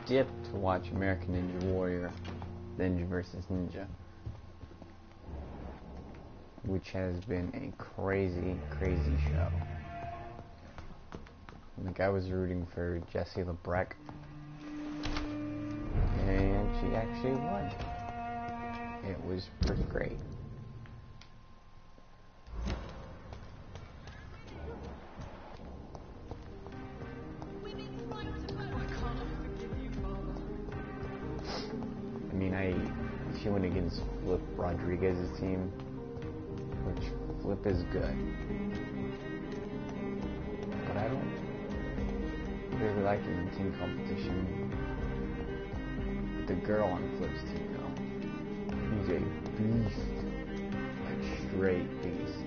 dip to watch American Ninja Warrior, Ninja vs. Ninja, which has been a crazy, crazy show. Like, I was rooting for Jessie LeBrecq, and she actually won. It was pretty great. I mean, she went against Flip Rodriguez's team, which Flip is good, but I don't really like it in team competition. The girl on Flip's team, though, he's a beast, like straight beast.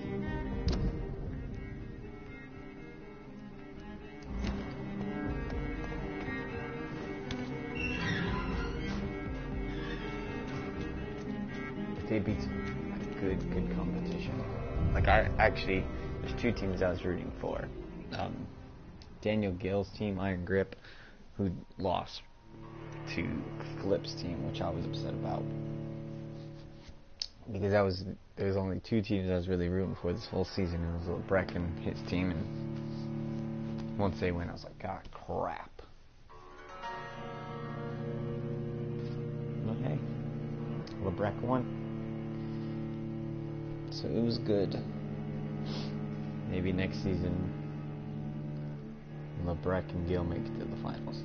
They beat some good competition. Like, there's two teams I was rooting for. Daniel Gill's team, Iron Grip, who lost to Flip's team, which I was upset about. Because there's only two teams I was really rooting for this whole season. It was LeBrecq and his team, and once they went, I was like, God, crap. But hey, LeBrecq won. So it was good. Maybe next season, LeBrecq and Gill make it to the finals.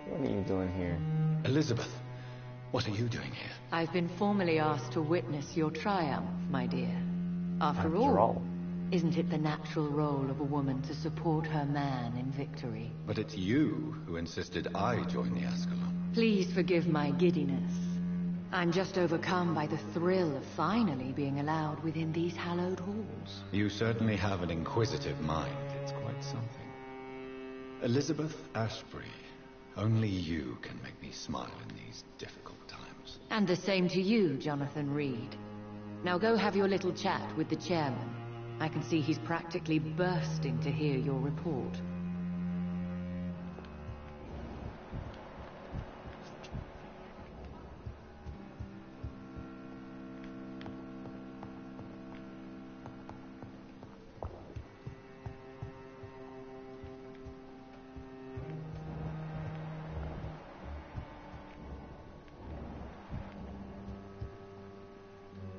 What are you doing here? Elizabeth, what are you doing here? I've been formally asked to witness your triumph, my dear. After all, isn't it the natural role of a woman to support her man in victory? But it's you who insisted I join the Ascalon. Please forgive my giddiness. I'm just overcome by the thrill of finally being allowed within these hallowed halls. You certainly have an inquisitive mind. It's quite something. Elizabeth Ashbury, only you can make me smile in these difficult times. And the same to you, Jonathan Reed. Now go have your little chat with the chairman. I can see he's practically bursting to hear your report.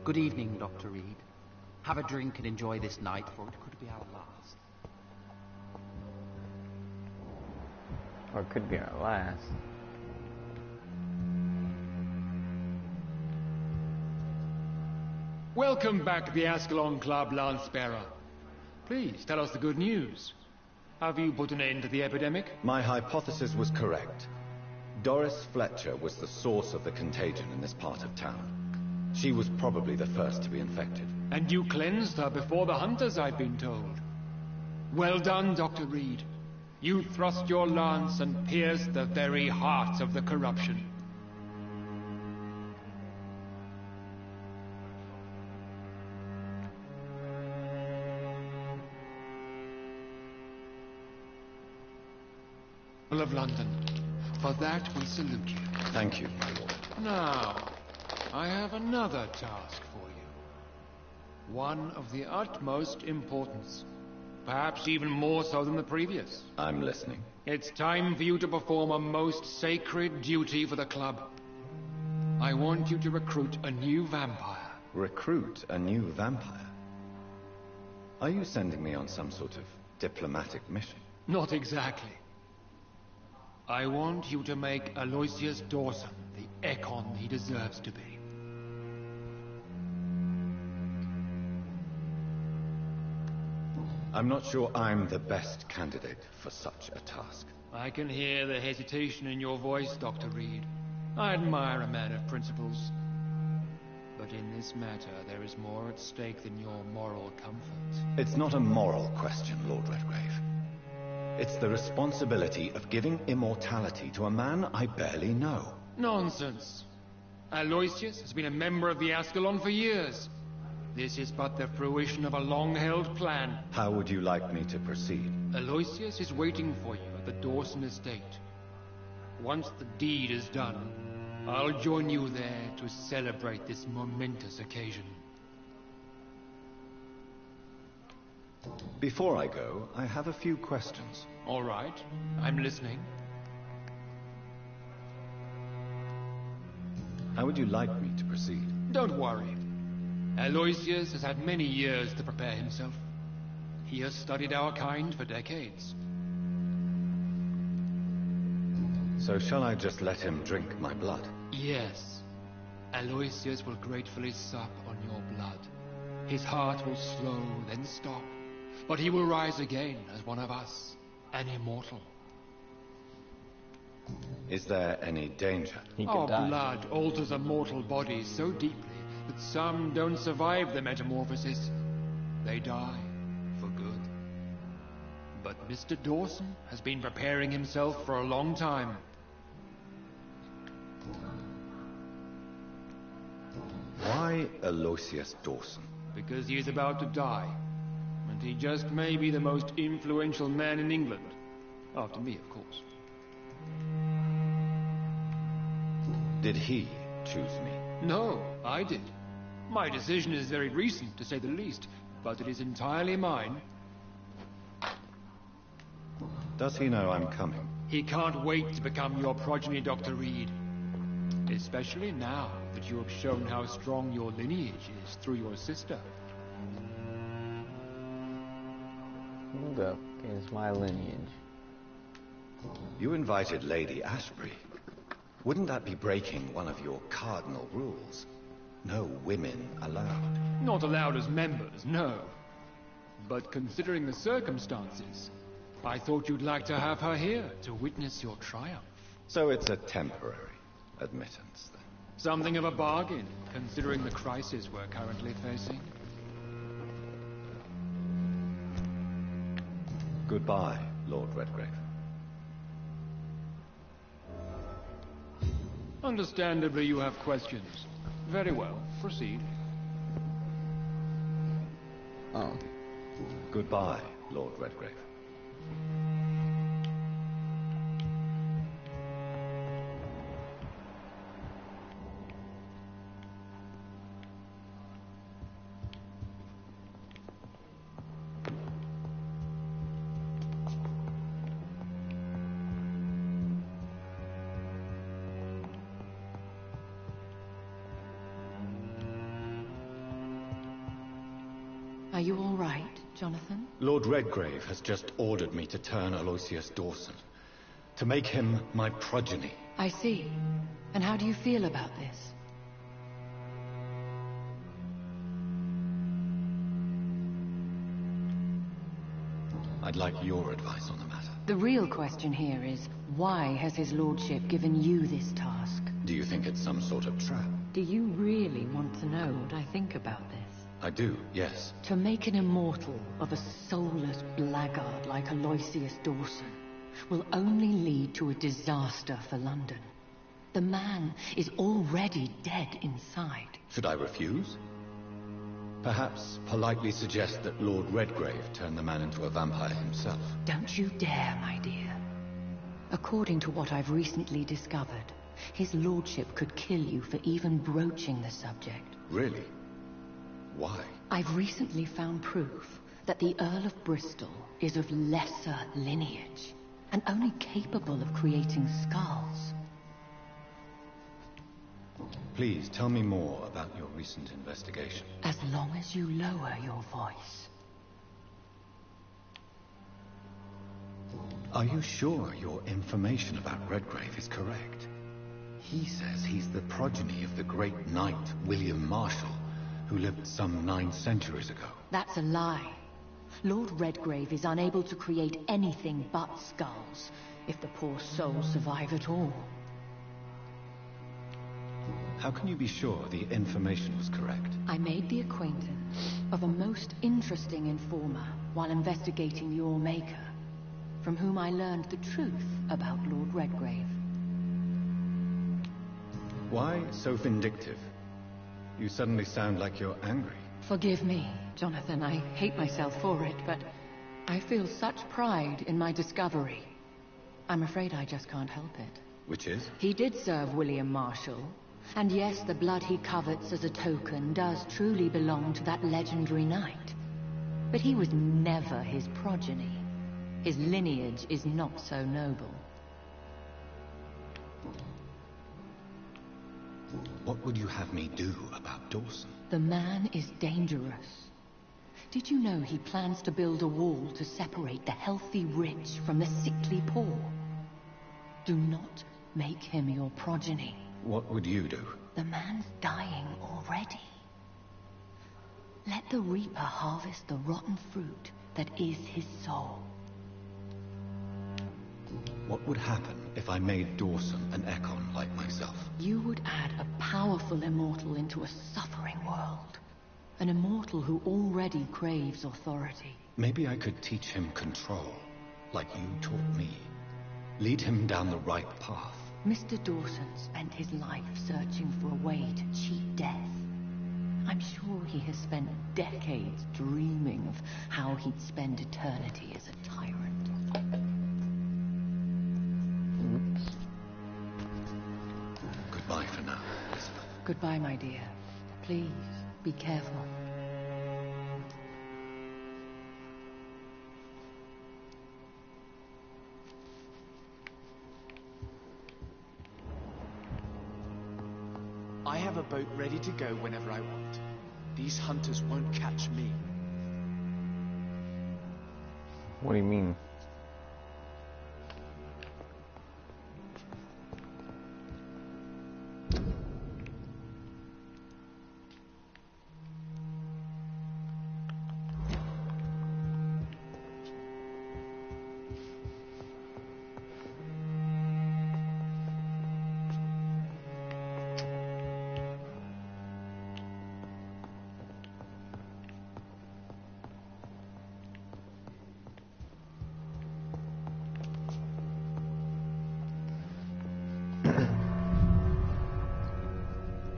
Good evening, Dr. Reed. Have a drink and enjoy this night, for it could be our last. Or it could be our last. Welcome back to the Ascalon Club, Lance-Bearer. Please, tell us the good news. Have you put an end to the epidemic? My hypothesis was correct. Doris Fletcher was the source of the contagion in this part of town. She was probably the first to be infected. And you cleansed her before the hunters, I've been told. Well done, Dr. Reed. You thrust your lance and pierced the very heart of the corruption. Of London. For that we salute you. Thank you, my lord. Now, I have another task for you. One of the utmost importance. Perhaps even more so than the previous. I'm listening. It's time for you to perform a most sacred duty for the club. I want you to recruit a new vampire. Recruit a new vampire? Are you sending me on some sort of diplomatic mission? Not exactly. I want you to make Aloysius Dawson the Ekon he deserves to be. I'm not sure I'm the best candidate for such a task. I can hear the hesitation in your voice, Dr. Reed. I admire a man of principles. But in this matter, there is more at stake than your moral comfort. It's not a moral question, Lord Redgrave. It's the responsibility of giving immortality to a man I barely know. Nonsense. Aloysius has been a member of the Ascalon for years. This is but the fruition of a long-held plan. How would you like me to proceed? Aloysius is waiting for you at the Dawson estate. Once the deed is done, I'll join you there to celebrate this momentous occasion. Before I go, I have a few questions. All right, I'm listening. How would you like me to proceed? Don't worry. Aloysius has had many years to prepare himself. He has studied our kind for decades. So shall I just let him drink my blood? Yes. Aloysius will gratefully sup on your blood. His heart will slow, then stop. But he will rise again as one of us, an immortal. Is there any danger? Our blood alters a mortal body so deeply that some don't survive the metamorphosis. They die for good. But Mr. Dawson has been preparing himself for a long time. Why Aloysius Dawson? Because he is about to die. And he just may be the most influential man in England. After me, of course. Did he choose me? No, I did. My decision is very recent, to say the least, but it is entirely mine. Does he know I'm coming? He can't wait to become your progeny, Dr. Reed. Especially now that you have shown how strong your lineage is through your sister. Look is my lineage. You invited Lady Ashbury. Wouldn't that be breaking one of your cardinal rules? No women allowed. Not allowed as members, no. But considering the circumstances, I thought you'd like to have her here to witness your triumph. So it's a temporary admittance, then? Something of a bargain, considering the crisis we're currently facing. Goodbye, Lord Redgrave. Understandably, you have questions. Very well, proceed. Oh. Goodbye, Lord Redgrave. Are you all right, Jonathan? Lord Redgrave has just ordered me to turn Aloysius Dawson, to make him my progeny. I see. And how do you feel about this? I'd like your advice on the matter. The real question here is, why has his lordship given you this task? Do you think it's some sort of trap? Do you really want to know what I think about this? I do, yes. To make an immortal of a soulless blackguard like Aloysius Dawson will only lead to a disaster for London. The man is already dead inside. Should I refuse? Perhaps politely suggest that Lord Redgrave turn the man into a vampire himself. Don't you dare, my dear. According to what I've recently discovered, his lordship could kill you for even broaching the subject. Really? Why? I've recently found proof that the Earl of Bristol is of lesser lineage, and only capable of creating skulls. Please tell me more about your recent investigation. As long as you lower your voice. Are you sure your information about Redgrave is correct? He says he's the progeny of the great knight William Marshall, who lived some 9 centuries ago. That's a lie. Lord Redgrave is unable to create anything but skulls, if the poor soul survive at all. How can you be sure the information was correct? I made the acquaintance of a most interesting informer while investigating your maker. from whom I learned the truth about Lord Redgrave. Why so vindictive? You suddenly sound like you're angry. Forgive me, Jonathan. I hate myself for it, but I feel such pride in my discovery. I'm afraid I just can't help it. Which is? He did serve William Marshall. And yes, the blood he covets as a token does truly belong to that legendary knight. But he was never his progeny. His lineage is not so noble. What would you have me do about Dawson? The man is dangerous. Did you know he plans to build a wall to separate the healthy rich from the sickly poor? Do not make him your progeny. What would you do? The man's dying already. Let the Reaper harvest the rotten fruit that is his soul. What would happen if I made Dawson an Ekon like myself? You would add a powerful immortal into a suffering world. An immortal who already craves authority. Maybe I could teach him control, like you taught me. Lead him down the right path. Mr. Dawson spent his life searching for a way to cheat death. I'm sure he has spent decades dreaming of how he'd spend eternity as a tyrant. Oops. Goodbye for now, Elizabeth. Goodbye, my dear. Please, be careful. I have a boat ready to go whenever I want. These hunters won't catch me. What do you mean?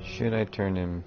Should I turn him?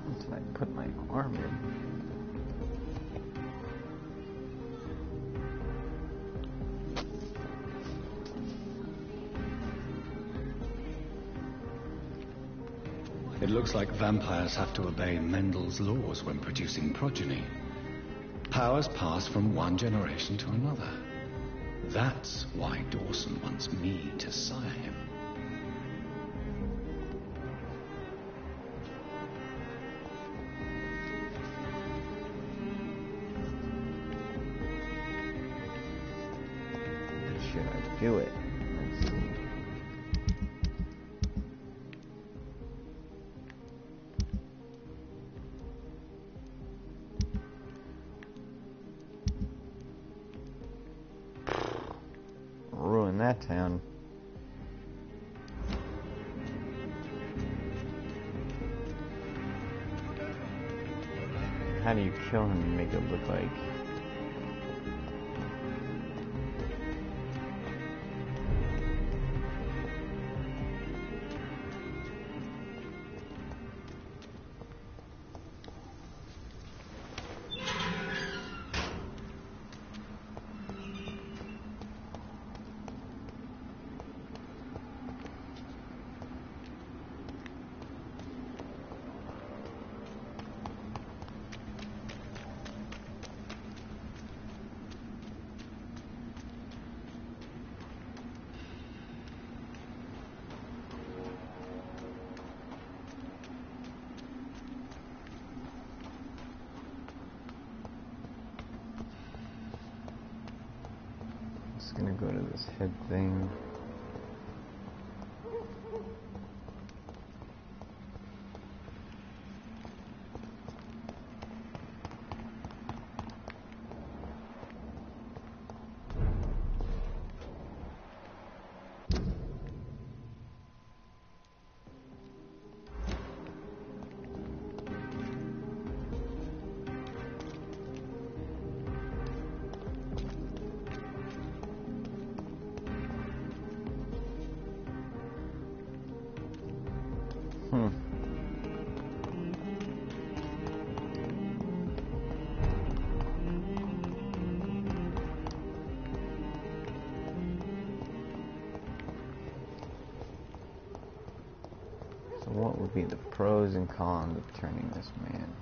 Until I put my arm in. It looks like vampires have to obey Mendel's laws when producing progeny. Powers pass from one generation to another. That's why Dawson wants me to sire him. Should I do it? Let's see. Ruin that town. How do you kill him and make it look like? Just gonna go to this head thing. So what would be the pros and cons of turning this man?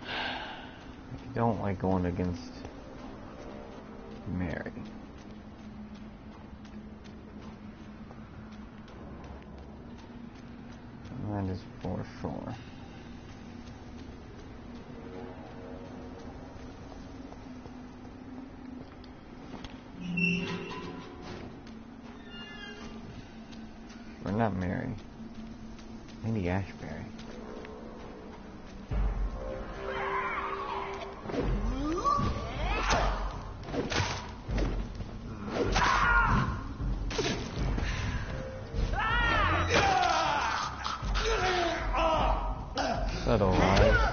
I don't like going against Mary. That is for sure. Or not Mary. Maybe Ashbury. Is that alive?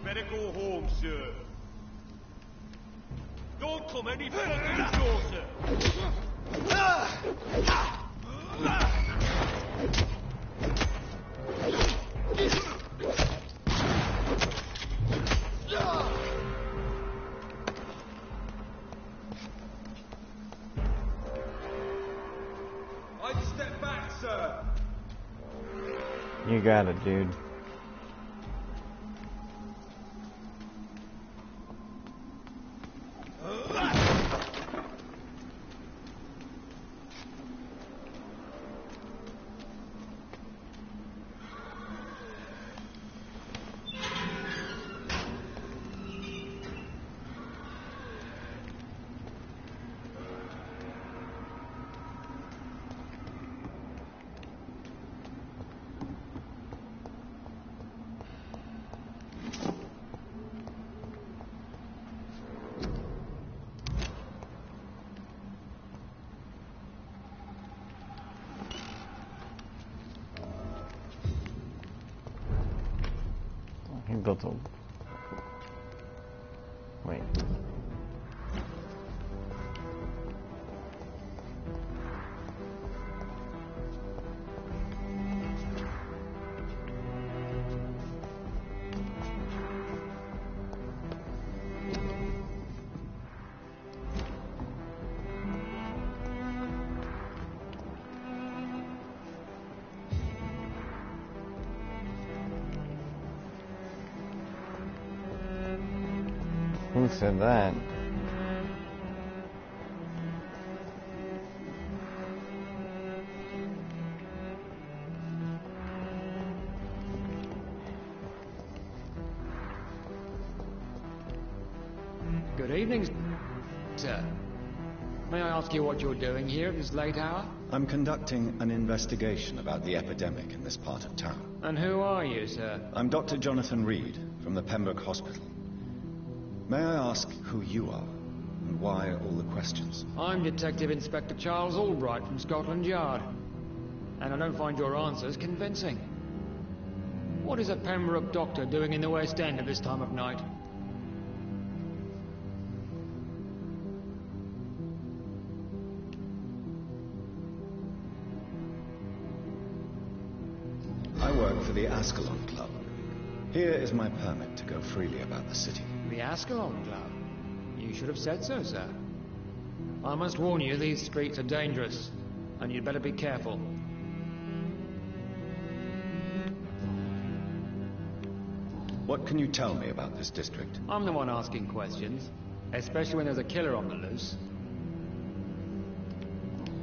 Better go home, sir. Don't come any fucking closer. I'd step back, sir. You got it, dude. He built a... Wait. Who said that? Good evening, sir. May I ask you what you're doing here at this late hour? I'm conducting an investigation about the epidemic in this part of town. And who are you, sir? I'm Dr. Jonathan Reed from the Pembroke Hospital. May I ask who you are and why all the questions? I'm Detective Inspector Charles Albright from Scotland Yard. And I don't find your answers convincing. What is a Pembroke doctor doing in the West End at this time of night? I work for the Ascalon Club. Here is my permit to go freely about the city. The Ascalon Club? You should have said so, sir. I must warn you, these streets are dangerous, and you'd better be careful. What can you tell me about this district? I'm the one asking questions, especially when there's a killer on the loose.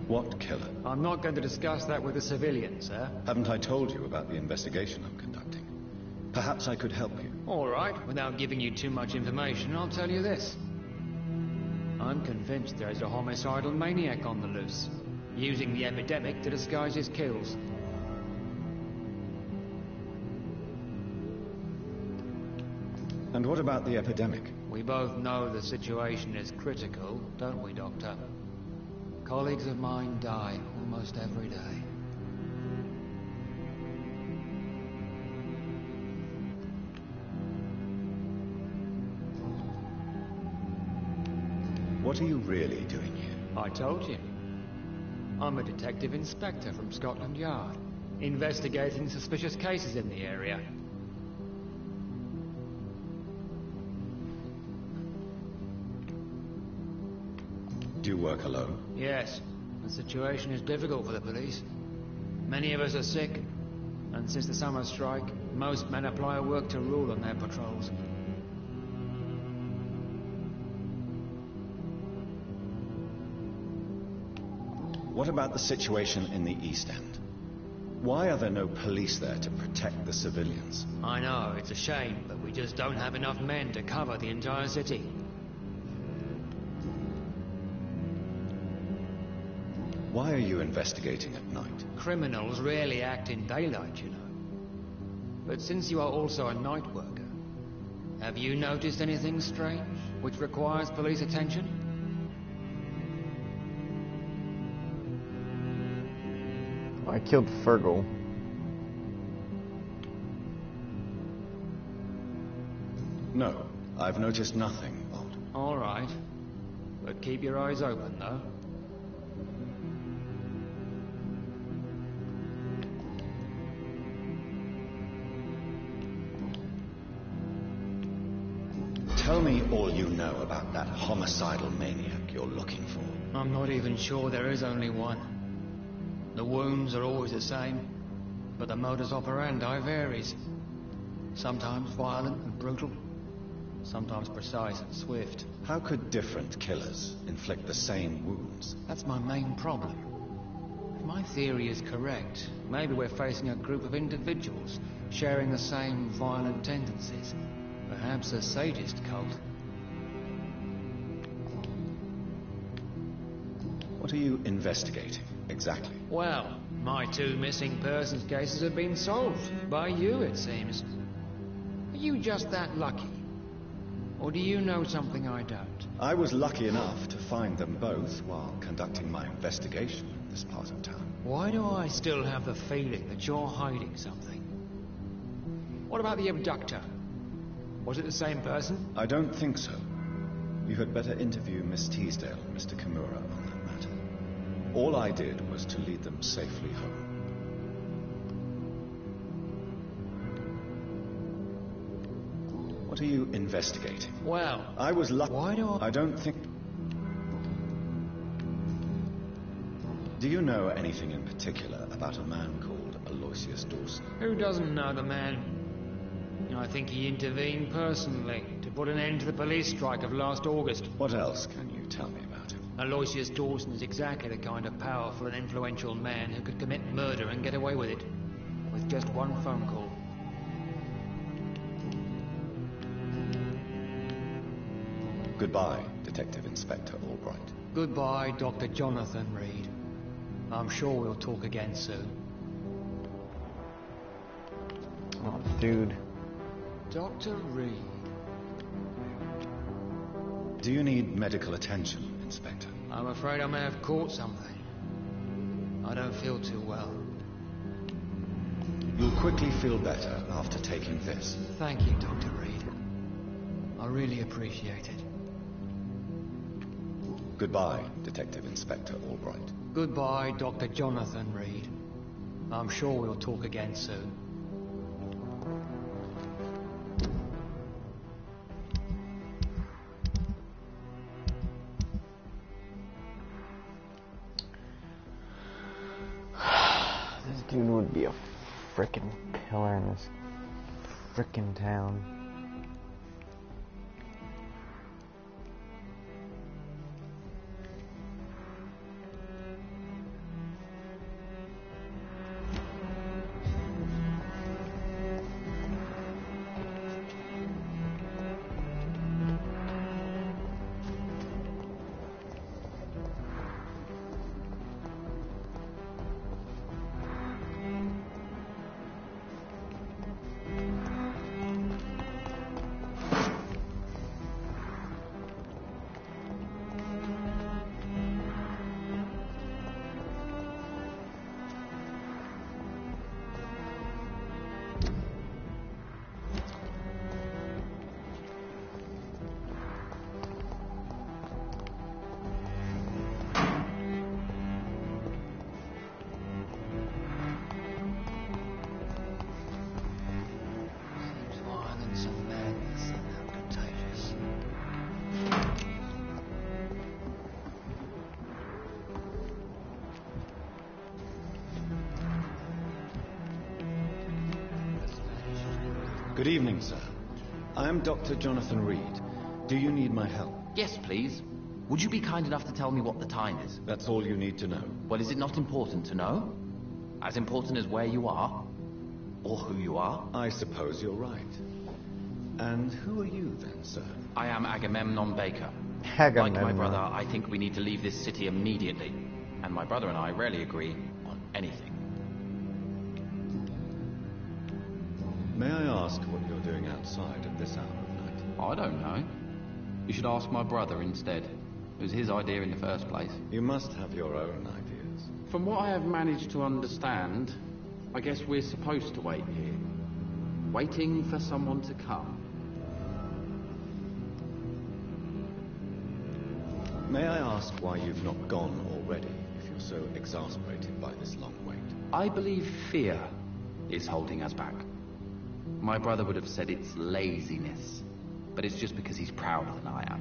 What killer? I'm not going to discuss that with the civilians, sir. Haven't I told you about the investigation I'm conducting? Perhaps I could help you. All right, without giving you too much information, I'll tell you this. I'm convinced there is a homicidal maniac on the loose, using the epidemic to disguise his kills. And what about the epidemic? We both know the situation is critical, don't we, Doctor? Colleagues of mine die almost every day. What are you really doing here? I told you. I'm a detective inspector from Scotland Yard, investigating suspicious cases in the area. Do you work alone? Yes, the situation is difficult for the police. Many of us are sick, and since the summer strike, most men apply a work to rule on their patrols. What about the situation in the East End? Why are there no police there to protect the civilians? I know, it's a shame, but we just don't have enough men to cover the entire city. Why are you investigating at night? Criminals rarely act in daylight, you know. But since you are also a night worker, have you noticed anything strange which requires police attention? I killed Fergal. No, I've noticed nothing odd. All right. But keep your eyes open, though. Tell me all you know about that homicidal maniac you're looking for. I'm not even sure there is only one. The wounds are always the same, but the modus operandi varies. Sometimes violent and brutal, sometimes precise and swift. How could different killers inflict the same wounds? That's my main problem. If my theory is correct, maybe we're facing a group of individuals sharing the same violent tendencies. Perhaps a sadist cult. What are you investigating, exactly? Well, my 2 missing persons cases have been solved. By you, it seems. Are you just that lucky? Or do you know something I don't? I was lucky enough to find them both while conducting my investigation in this part of town. Why do I still have the feeling that you're hiding something? What about the abductor? Was it the same person? I don't think so. You had better interview Miss Teasdale and Mr. Kimura on that matter. All I did was to lead them safely home. What are you investigating? Well, I was lucky. why do I don't think... Do you know anything in particular about a man called Aloysius Dawson? Who doesn't know the man? I think he intervened personally to put an end to the police strike of last August. What else can you tell me about him? Aloysius Dawson is exactly the kind of powerful and influential man who could commit murder and get away with it, with just one phone call. Goodbye, Detective Inspector Albright. Goodbye, Dr. Jonathan Reed. I'm sure we'll talk again soon. Oh, dude. Dr. Reed. Do you need medical attention, Inspector? I'm afraid I may have caught something. I don't feel too well. You'll quickly feel better after taking this. Thank you, Dr. Reed. I really appreciate it. Goodbye, Detective Inspector Albright. Goodbye, Dr. Jonathan Reed. I'm sure we'll talk again soon. This dude would be a frickin' killer in this frickin' town. Good evening, sir. I am Dr. Jonathan Reed. Do you need my help? Yes, please. Would you be kind enough to tell me what the time is? That's all you need to know. Well, is it not important to know? As important as where you are? Or who you are? I suppose you're right. And who are you then, sir? I am Agamemnon Baker. Agamemnon. Like my brother, I think we need to leave this city immediately. And my brother and I rarely agree on anything. May I ask what you're doing outside at this hour of night? I don't know. You should ask my brother instead. It was his idea in the first place. You must have your own ideas. From what I have managed to understand, I guess we're supposed to wait here. Waiting for someone to come. May I ask why you've not gone already, if you're so exasperated by this long wait? I believe fear is holding us back. My brother would have said it's laziness, but it's just because he's prouder than I am.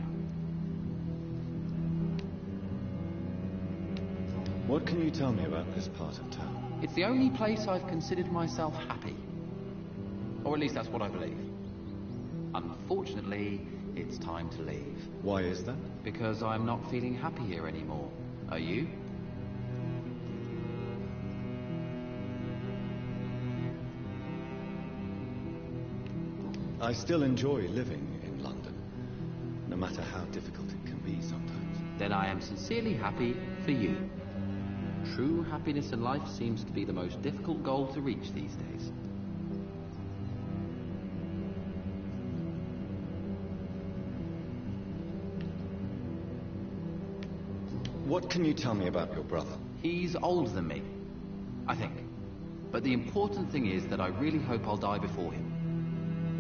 What can you tell me about this part of town? It's the only place I've considered myself happy. Or at least that's what I believe. Unfortunately, it's time to leave. Why is that? Because I'm not feeling happy here anymore. Are you? I still enjoy living in London, no matter how difficult it can be sometimes. Then I am sincerely happy for you. True happiness in life seems to be the most difficult goal to reach these days. What can you tell me about your brother? He's older than me, I think. But the important thing is that I really hope I'll die before him.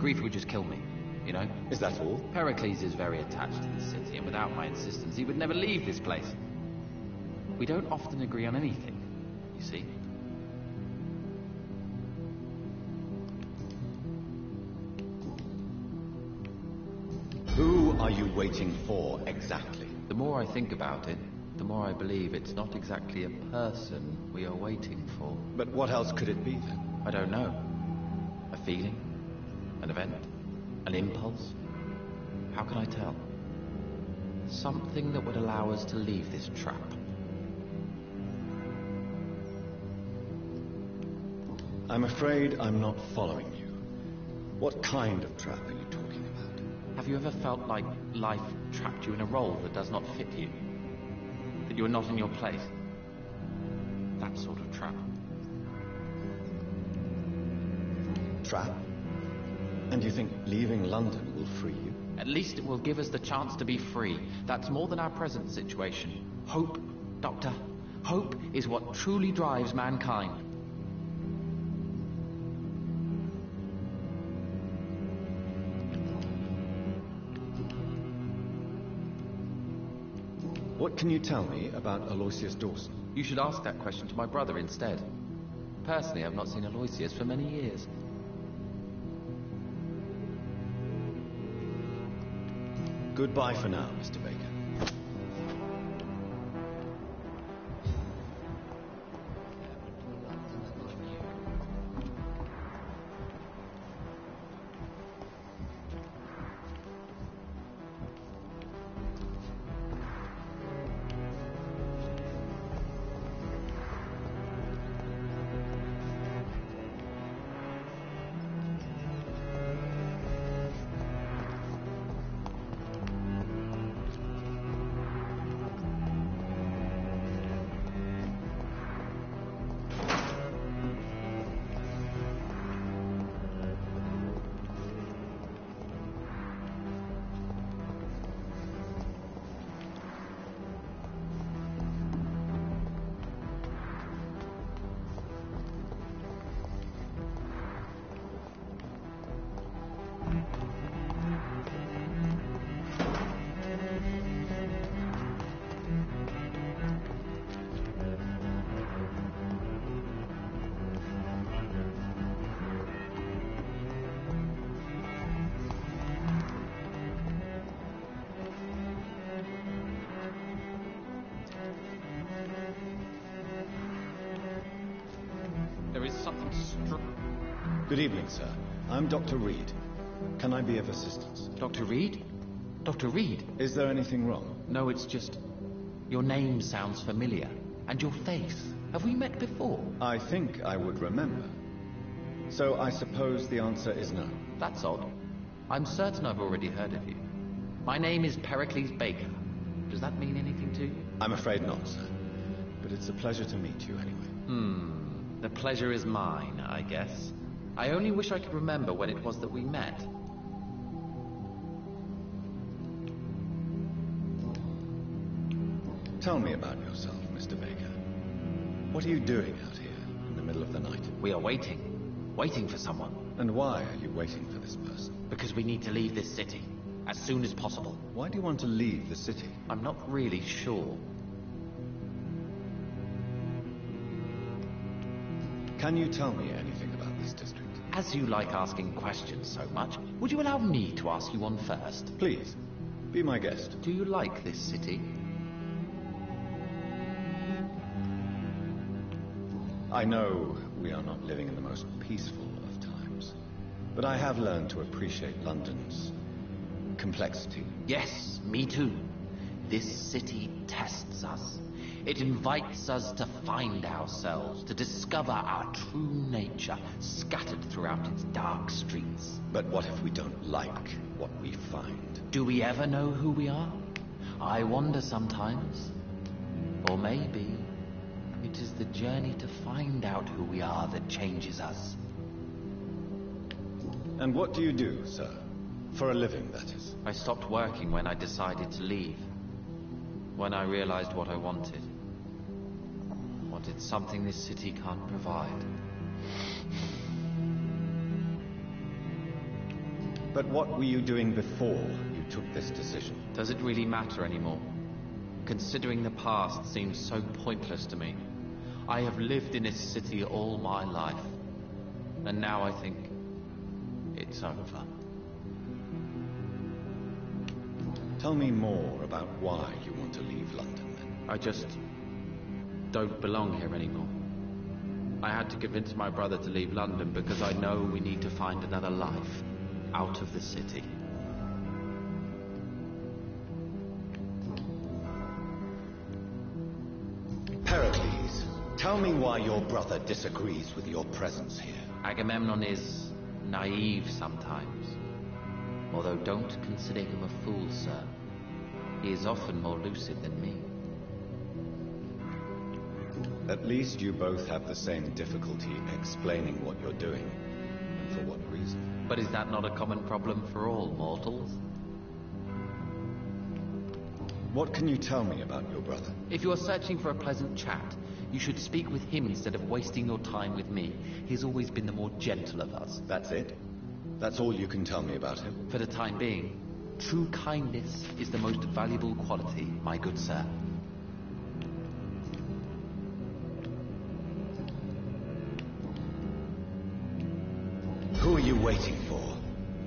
Grief would just kill me, you know? Is that all? Pericles is very attached to the city, and without my insistence, he would never leave this place. We don't often agree on anything, you see? Who are you waiting for, exactly? The more I think about it, the more I believe it's not exactly a person we are waiting for. But what else could it be, then? I don't know. A feeling? An event? An impulse? How can I tell? Something that would allow us to leave this trap. I'm afraid I'm not following you. What kind of trap are you talking about? Have you ever felt like life trapped you in a role that does not fit you? That you are not in your place? That sort of trap. Trap? And you think leaving London will free you? At least it will give us the chance to be free. That's more than our present situation. Hope, Doctor. Hope is what truly drives mankind. What can you tell me about Aloysius Dawson? You should ask that question to my brother instead. Personally, I've not seen Aloysius for many years. Goodbye for now, Mr. Baker. There is something Good evening, sir. I'm Dr. Reed. Can I be of assistance? Dr. Reed? Dr. Reed? Is there anything wrong? No, it's just... Your name sounds familiar. And your face. Have we met before? I think I would remember. So I suppose the answer is no. That's odd. I'm certain I've already heard of you. My name is Pericles Baker. Does that mean anything to you? I'm afraid not, sir. But it's a pleasure to meet you anyway. The pleasure is mine, I guess. I only wish I could remember when it was that we met. Tell me about yourself, Mr. Baker. What are you doing out here in the middle of the night? We are waiting. Waiting for someone. And why are you waiting for this person? Because we need to leave this city. As soon as possible. Why do you want to leave the city? I'm not really sure. Can you tell me anything about this district? As you like asking questions so much, would you allow me to ask you one first? Please, be my guest. Do you like this city? I know we are not living in the most peaceful of times, but I have learned to appreciate London's complexity. Yes, me too. This city tests us. It invites us to find ourselves, to discover our true nature, scattered throughout its dark streets. But what if we don't like what we find? Do we ever know who we are? I wonder sometimes. Or maybe it is the journey to find out who we are that changes us. And what do you do, sir? For a living, that is. I stopped working when I decided to leave. When I realized what I wanted. Wanted something this city can't provide. But what were you doing before you took this decision? Does it really matter anymore? Considering the past seems so pointless to me. I have lived in this city all my life. And now I think it's over. Tell me more about why you want to leave London, then. I just don't belong here anymore. I had to convince my brother to leave London because I know we need to find another life out of the city. Pericles, tell me why your brother disagrees with your presence here. Agamemnon is naive sometimes. Although don't consider him a fool, sir. He is often more lucid than me. At least you both have the same difficulty explaining what you're doing, and for what reason. But is that not a common problem for all mortals? What can you tell me about your brother? If you are searching for a pleasant chat, you should speak with him instead of wasting your time with me. He's always been the more gentle of us. That's it? That's all you can tell me about him? For the time being, true kindness is the most valuable quality, my good sir. Who are you waiting for?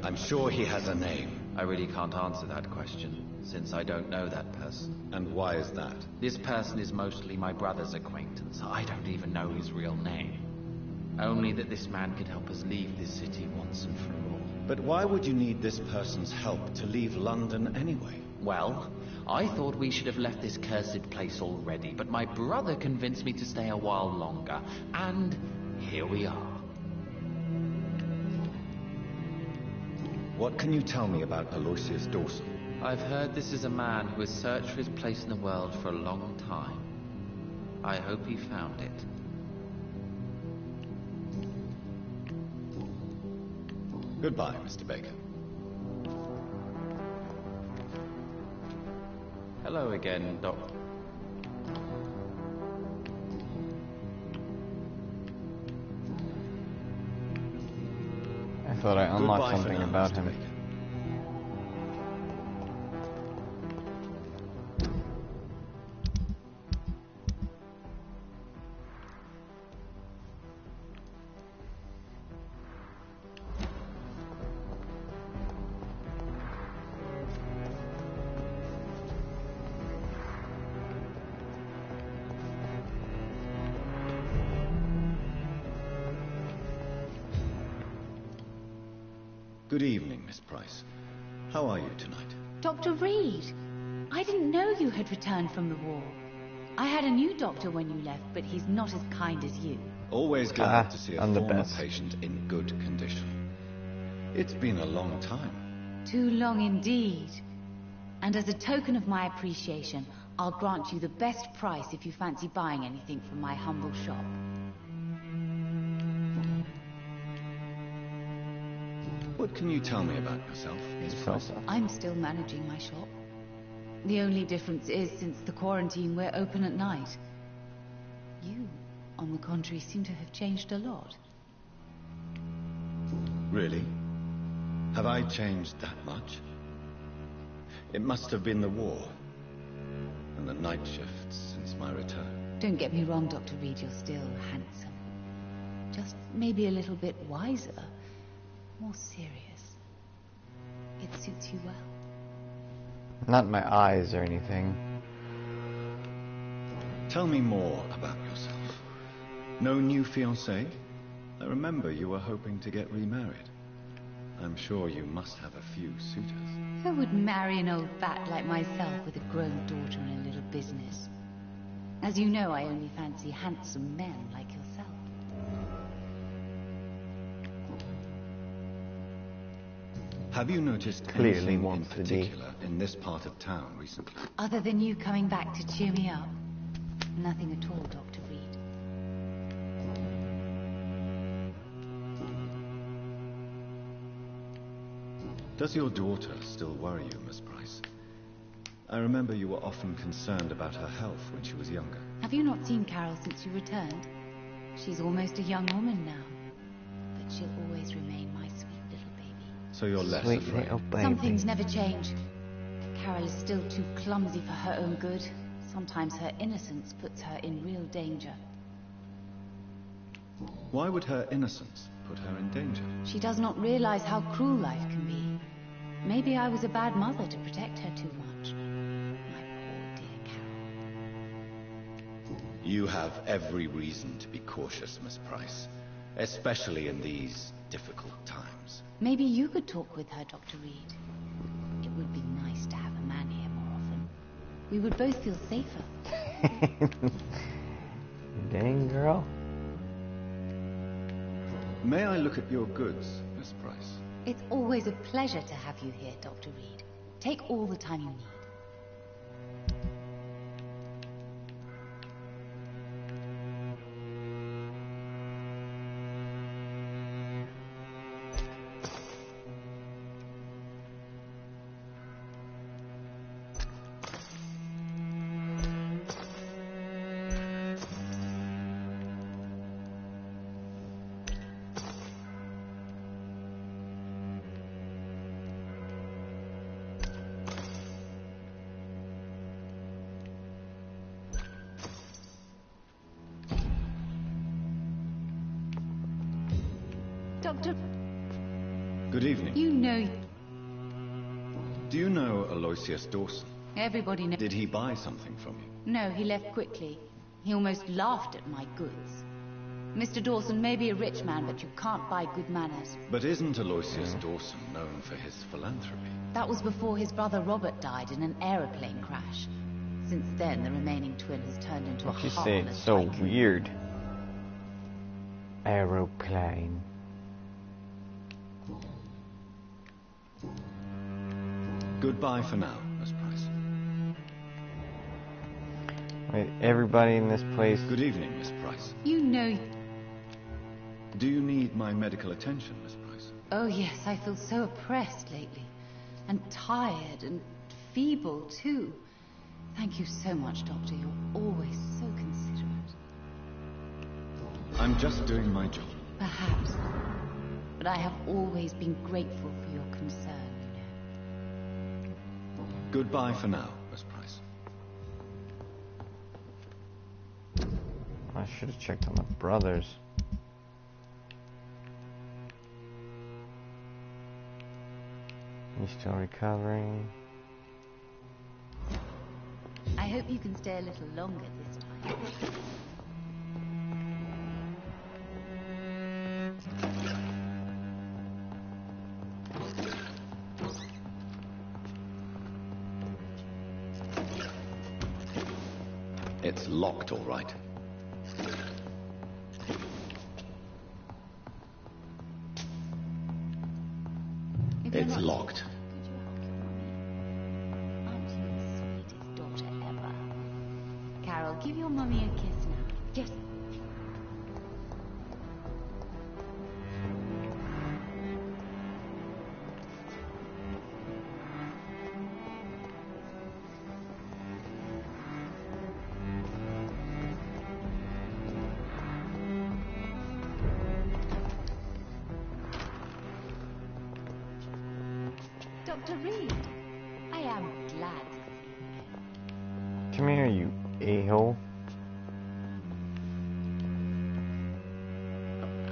I'm sure he has a name. I really can't answer that question, since I don't know that person. And why is that? This person is mostly my brother's acquaintance. I don't even know his real name. Only that this man could help us leave this city once and for all. But why would you need this person's help to leave London anyway? Well, I thought we should have left this cursed place already, but my brother convinced me to stay a while longer, and here we are. What can you tell me about Aloysius Dawson? I've heard this is a man who has searched for his place in the world for a long time. I hope he found it. Goodbye, Mr. Baker. Hello again, Doc. I thought I unlocked Goodbye for something now, about Mr. him. Baker. Good evening, Miss Price. How are you tonight? Dr. Reed, I didn't know you had returned from the war. I had a new doctor when you left, but he's not as kind as you. Always glad to see a I'm the former best. patient in good condition. It's been a long time. Too long indeed. And as a token of my appreciation, I'll grant you the best price if you fancy buying anything from my humble shop. What can you tell me about yourself, Miss Price? I'm still managing my shop. The only difference is, since the quarantine, we're open at night. You, on the contrary, seem to have changed a lot. Really? Have I changed that much? It must have been the war and the night shifts since my return. Don't get me wrong, Dr. Reed, you're still handsome. Just maybe a little bit wiser, more serious. It suits you well. Not my eyes or anything. Tell me more about yourself. No new fiancé? I remember you were hoping to get remarried. I'm sure you must have a few suitors. Who would marry an old bat like myself with a grown daughter and a little business? As you know, I only fancy handsome men like yourself. Have you noticed Clearly anything in wants to be. particular in this part of town recently? Other than you coming back to cheer me up? Nothing at all, Dr. Reed. Does your daughter still worry you, Miss Price? I remember you were often concerned about her health when she was younger. Have you not seen Carol since you returned? She's almost a young woman now. But she'll always remain my sweet little baby. So you're less Sweet afraid. little baby. Some things never change. Carol is still too clumsy for her own good. Sometimes her innocence puts her in real danger. Why would her innocence put her in danger? She does not realize how cruel life can be. Maybe I was a bad mother to protect her too much. My poor dear Carol. You have every reason to be cautious, Miss Price. Especially in these difficult times. Maybe you could talk with her, Dr. Reed. It would be nice to have a man here more often. We would both feel safer. Dang, girl. May I look at your goods, Miss Price? It's always a pleasure to have you here, Dr. Reed. Take all the time you need. Doctor, Good evening. you know Do you know Aloysius Dawson? everybody knows. Did he buy something from you? No, he left quickly. He almost laughed at my goods. Mr. Dawson may be a rich man, but you can't buy good manners. But isn't Aloysius Dawson known for his philanthropy? That was before his brother Robert died in an aeroplane crash. Since then, the remaining twin has turned into a What you say? heartless It's so tycoon. weird. Aeroplane. Goodbye for now, Miss Price. Wait, everybody in this place. Good evening, Miss Price. You know... Do you need my medical attention, Miss Price? Oh yes, I feel so oppressed lately. And tired and feeble, too. Thank you so much, Doctor. You're always so considerate. I'm just doing my job. Perhaps. But I have always been grateful for your concern, you know. Goodbye for now, Miss Price. I should have checked on the brothers. He's still recovering. I hope you can stay a little longer this time. It's locked, all right. It's locked. Aren't you the sweetest daughter ever? Carol, give your mummy a kiss now. Yes. Dr. Reed, I am glad. Come here, you a-hole.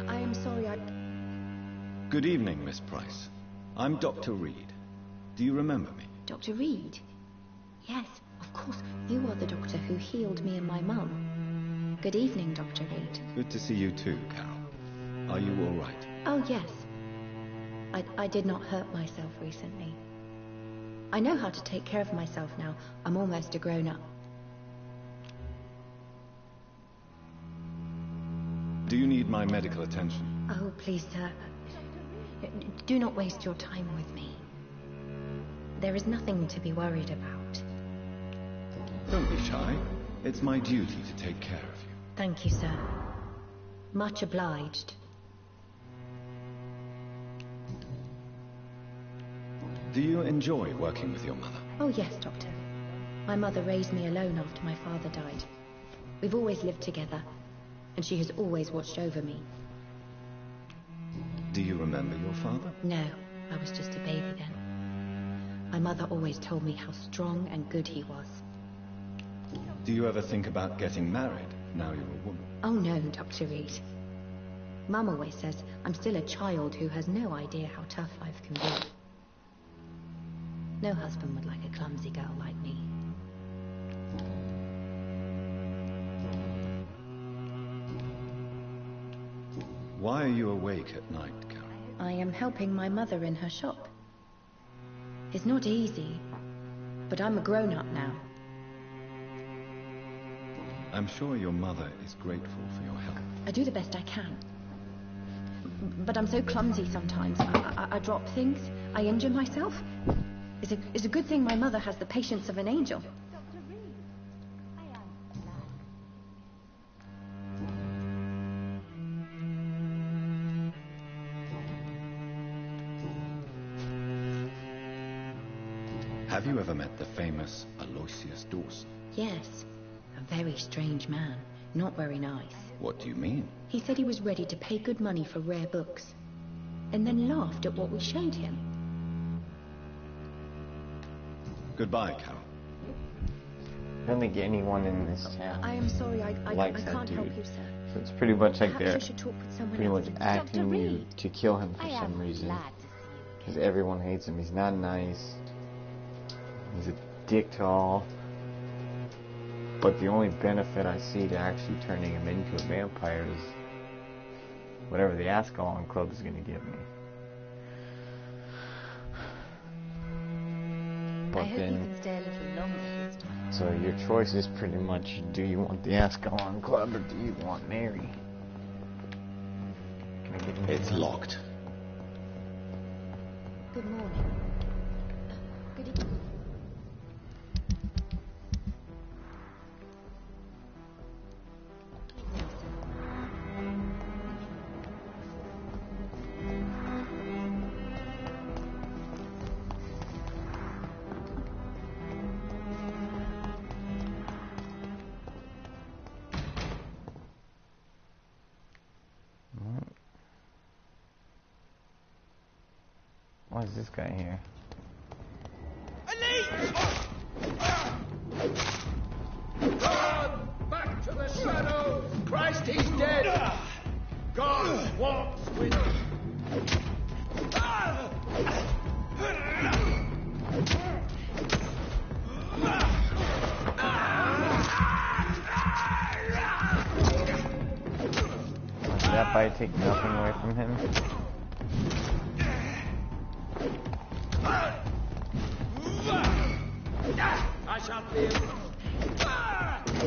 I am sorry, Good evening, Miss Price. I'm Dr. Reed. Do you remember me? Dr. Reed? Yes, of course. You are the doctor who healed me and my mum. Good evening, Dr. Reed. Good to see you too, Carol. Are you all right? Oh, yes. I did not hurt myself recently. I know how to take care of myself now. I'm almost a grown-up. Do you need my medical attention? Oh, please, sir. Do not waste your time with me. There is nothing to be worried about. Don't be shy. It's my duty to take care of you. Thank you, sir. Much obliged. Do you enjoy working with your mother? Oh, yes, Doctor. My mother raised me alone after my father died. We've always lived together, and she has always watched over me. Do you remember your father? No, I was just a baby then. My mother always told me how strong and good he was. Do you ever think about getting married, now you're a woman? Oh, no, Dr. Reed. Mum always says I'm still a child who has no idea how tough life can be. No husband would like a clumsy girl like me. Why are you awake at night, Carol? I am helping my mother in her shop. It's not easy, but I'm a grown-up now. I'm sure your mother is grateful for your help. I do the best I can. But I'm so clumsy sometimes. I drop things. I injure myself. It's a good thing my mother has the patience of an angel. Dr. Reed, I am glad. Have you ever met the famous Aloysius Dawson? Yes, a very strange man. Not very nice. What do you mean? He said he was ready to pay good money for rare books, and then laughed at what we showed him. Goodbye, Carol. I don't think anyone in this town I am sorry, I likes that can't dude. help you, sir. So it's pretty much like Perhaps they're you should talk with someone pretty else. much acting you Reed, to kill him for I some am reason. glad to see you. Because everyone hates him. He's not nice. He's a dick to all. But the only benefit I see to actually turning him into a vampire is whatever the Ascalon Club is going to give me. I But hope you can stay a little longer this time. so your choice is pretty much, do you want the Ascalon Club or do you want Mary? Can I get in? It's locked. Good morning. Good evening. Why is this guy here? Run! Back to the shadows! Christ, he's dead! God walks with you! Did that bite take nothing away from him? I shall be able to...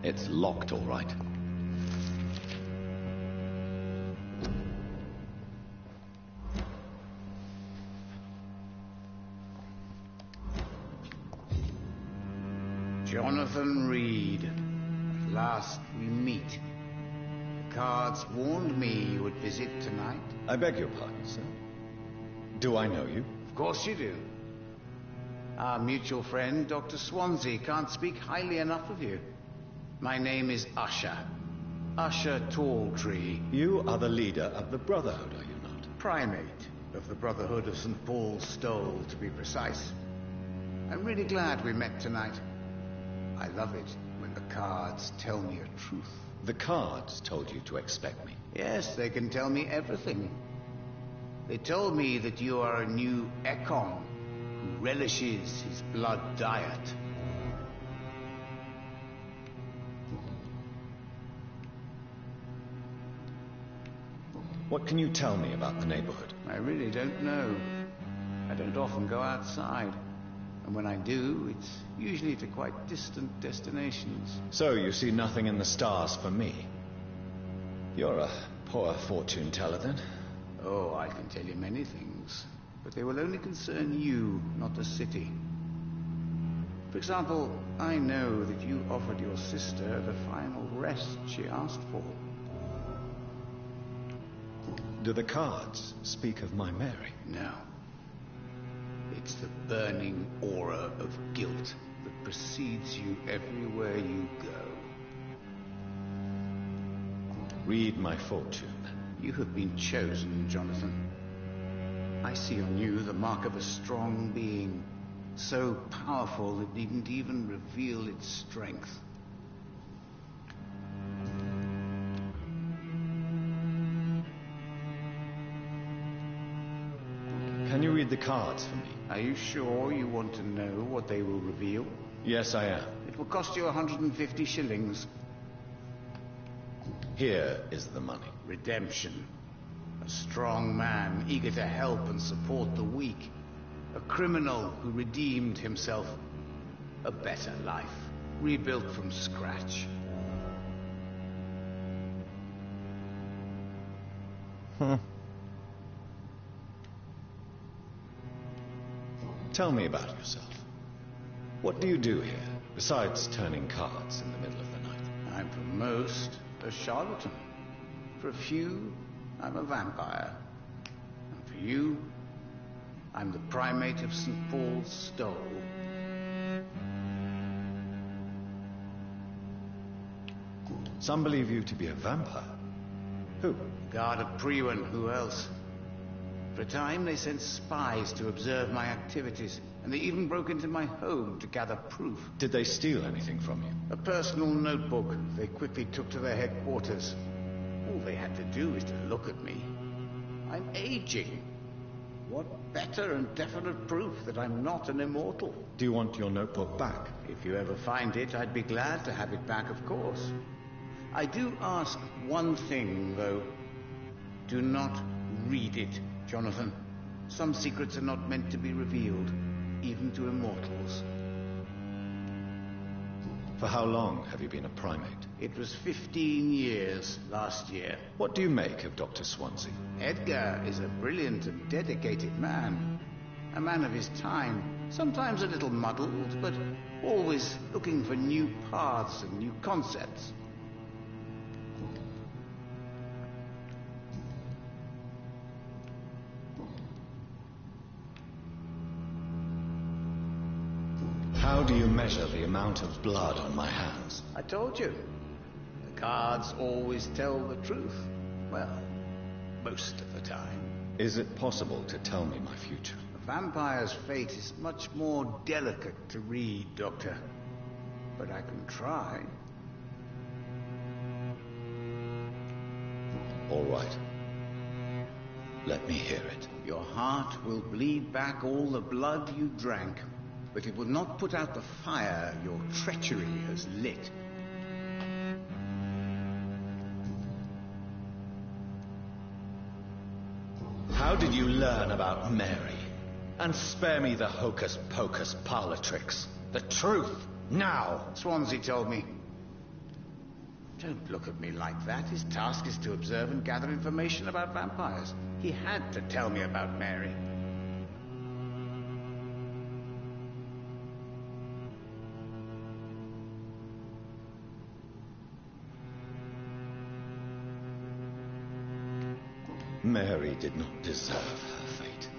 It's locked, all right. Jonathan Reed. At last we meet. The cards warned me you would visit tonight. I beg your pardon, sir. Do I know you? Of course you do. Our mutual friend, Dr. Swansea, can't speak highly enough of you. My name is Usher. Usher Talltree. You are the leader of the Brotherhood, are you not? Primate of the Brotherhood of St. Paul's Stole, to be precise. I'm really glad we met tonight. I love it when the cards tell me a truth. The cards told you to expect me. Yes, they can tell me everything. They told me that you are a new Ekon who relishes his blood diet. What can you tell me about the neighborhood? I really don't know. I don't often go outside. And when I do, it's usually to quite distant destinations. So you see nothing in the stars for me? You're a poor fortune teller, then? Oh, I can tell you many things. But they will only concern you, not the city. For example, I know that you offered your sister the final rest she asked for. Do the cards speak of my Mary? No. It's the burning aura of guilt that precedes you everywhere you go. Read my fortune. You have been chosen, Jonathan. I see on you the mark of a strong being, so powerful it needn't even reveal its strength. Can you read the cards for me? Are you sure you want to know what they will reveal? Yes, I am. It will cost you 150 shillings. Here is the money. Redemption. A strong man, eager to help and support the weak. A criminal who redeemed himself. A better life, rebuilt from scratch. Tell me about yourself. What do you do here, besides turning cards in the middle of the night? I'm for most a charlatan. For a few, I'm a vampire. And for you, I'm the primate of St. Paul's Stole. Some believe you to be a vampire. Who? Guard of Priwen, who else? For a time, they sent spies to observe my activities, and they even broke into my home to gather proof. Did they steal anything from you? A personal notebook they quickly took to their headquarters. All they had to do is to look at me. I'm aging. What better and definite proof that I'm not an immortal? Do you want your notebook back? If you ever find it, I'd be glad to have it back, of course. I do ask one thing, though. Do not read it, Jonathan. Some secrets are not meant to be revealed, even to immortals. For how long have you been a primate? It was 15 years last year. What do you make of Dr. Swansea? Edgar is a brilliant and dedicated man. A man of his time. Sometimes a little muddled, but always looking for new paths and new concepts. How do you measure the amount of blood on my hands? I told you. The cards always tell the truth. Well, most of the time. Is it possible to tell me my future? A vampire's fate is much more delicate to read, Doctor. But I can try. All right. Let me hear it. Your heart will bleed back all the blood you drank, but it will not put out the fire your treachery has lit. How did you learn about Mary? And spare me the hocus-pocus parlor tricks. The truth, now! Swansea told me. Don't look at me like that. His task is to observe and gather information about vampires. He had to tell me about Mary. Mary did not deserve her fate.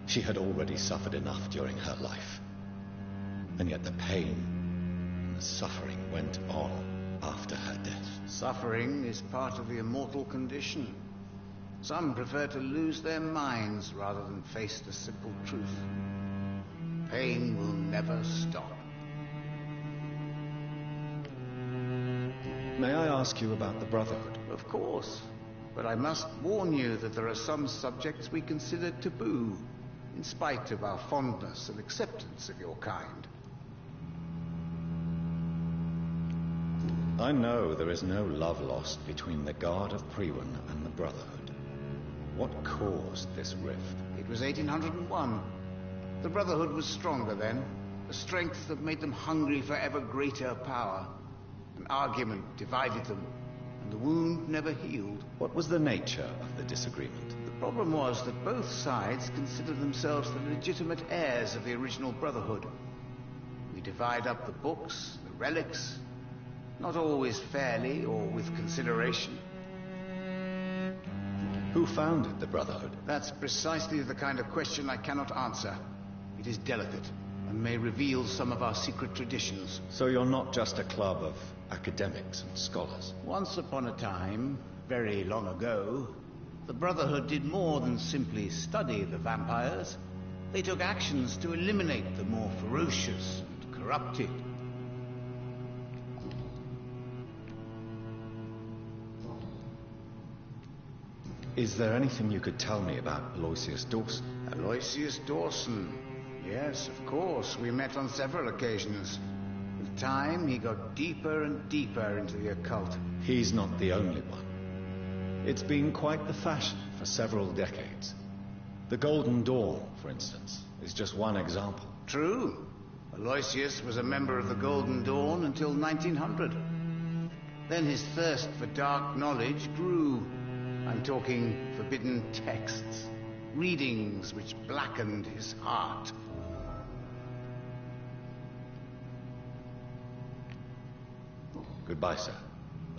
She had already suffered enough during her life. And yet the pain and the suffering went on after her death. Suffering is part of the immortal condition. Some prefer to lose their minds rather than face the simple truth. Pain will never stop. May I ask you about the Brotherhood? Of course. But I must warn you that there are some subjects we consider taboo, in spite of our fondness and acceptance of your kind. I know there is no love lost between the Guard of Priwen and the Brotherhood. What caused this rift? It was 1801. The Brotherhood was stronger then, a strength that made them hungry for ever greater power. An argument divided them, and the wound never healed. What was the nature of the disagreement? The problem was that both sides considered themselves the legitimate heirs of the original Brotherhood. We divide up the books, the relics, not always fairly or with consideration. Who founded the Brotherhood? That's precisely the kind of question I cannot answer. It is delicate, and may reveal some of our secret traditions. So you're not just a club of academics and scholars? Once upon a time, very long ago, the Brotherhood did more than simply study the vampires. They took actions to eliminate the more ferocious and corrupted. Is there anything you could tell me about Aloysius Dawson? Aloysius Dawson. Yes, of course. We met on several occasions. With time, he got deeper and deeper into the occult. He's not the only one. It's been quite the fashion for several decades. The Golden Dawn, for instance, is just one example. True. Aloysius was a member of the Golden Dawn until 1900. Then his thirst for dark knowledge grew. I'm talking forbidden texts, readings which blackened his heart. Goodbye, sir.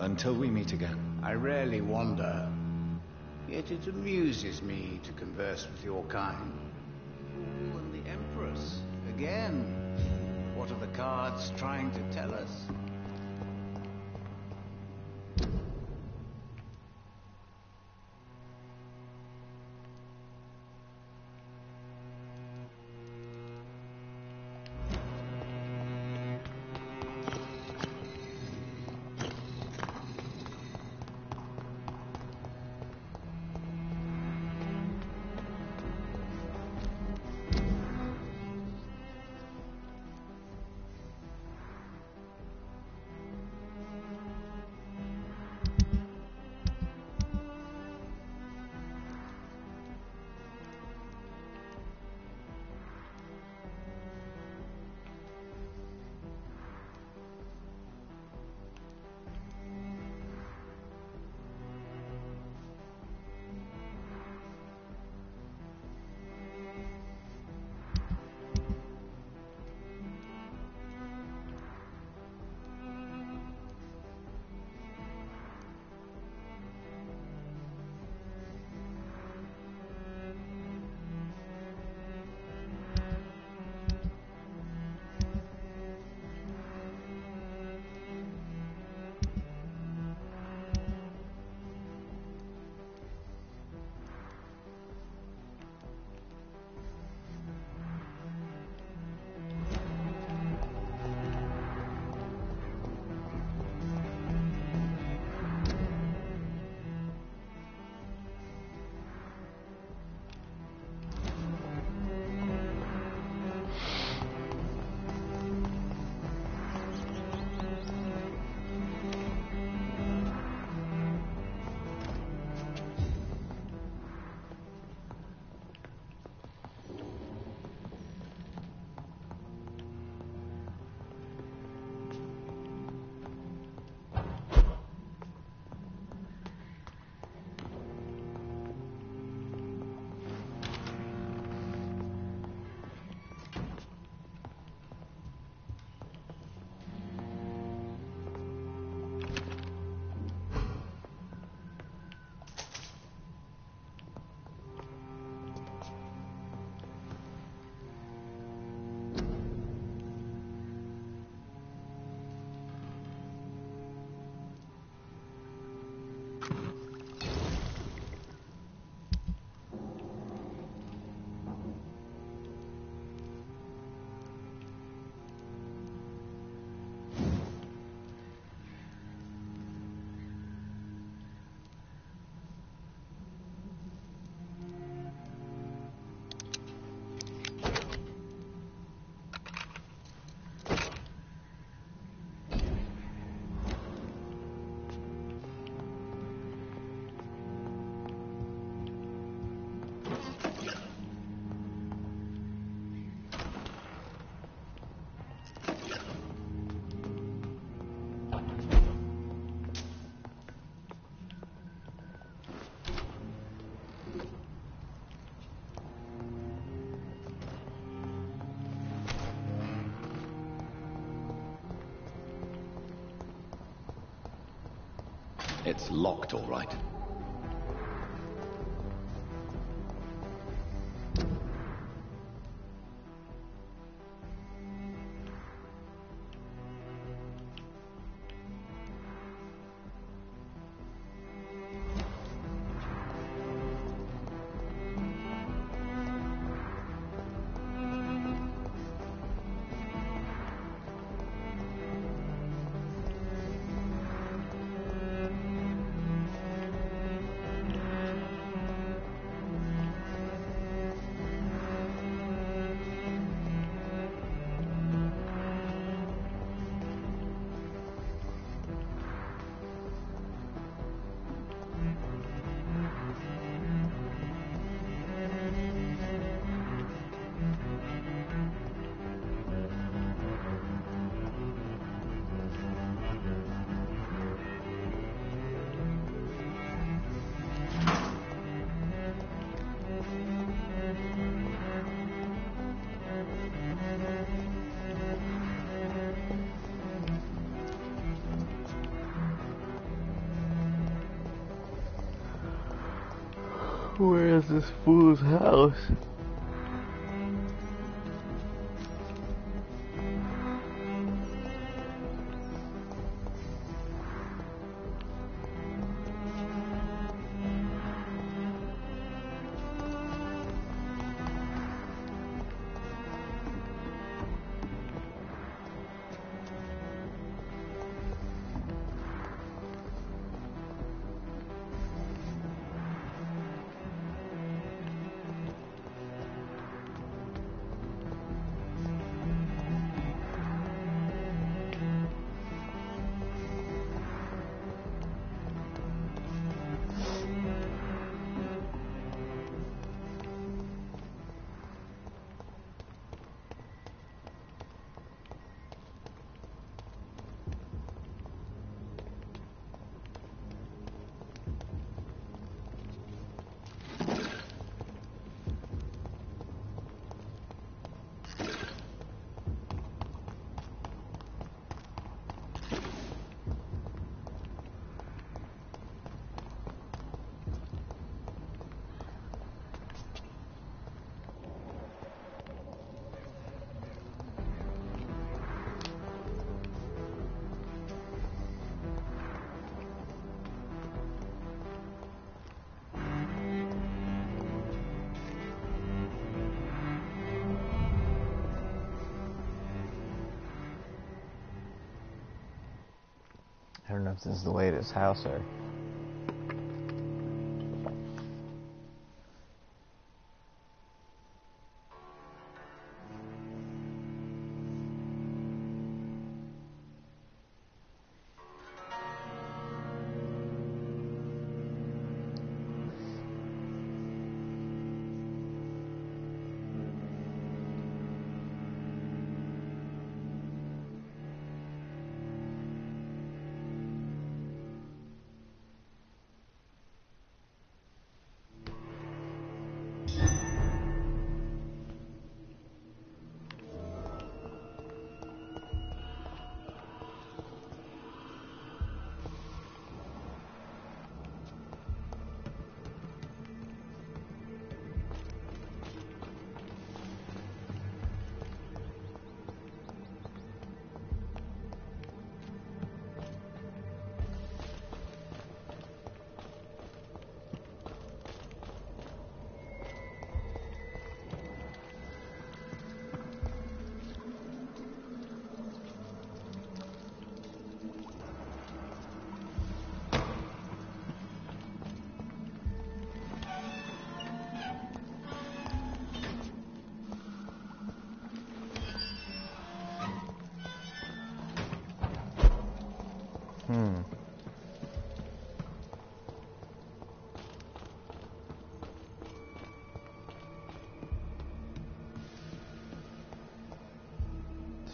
Until we meet again. I rarely wander, yet it amuses me to converse with your kind. Fool and the Empress. Again. What are the cards trying to tell us? It's locked, all right. Where is this fool's house? I don't know if this is the way to his house or...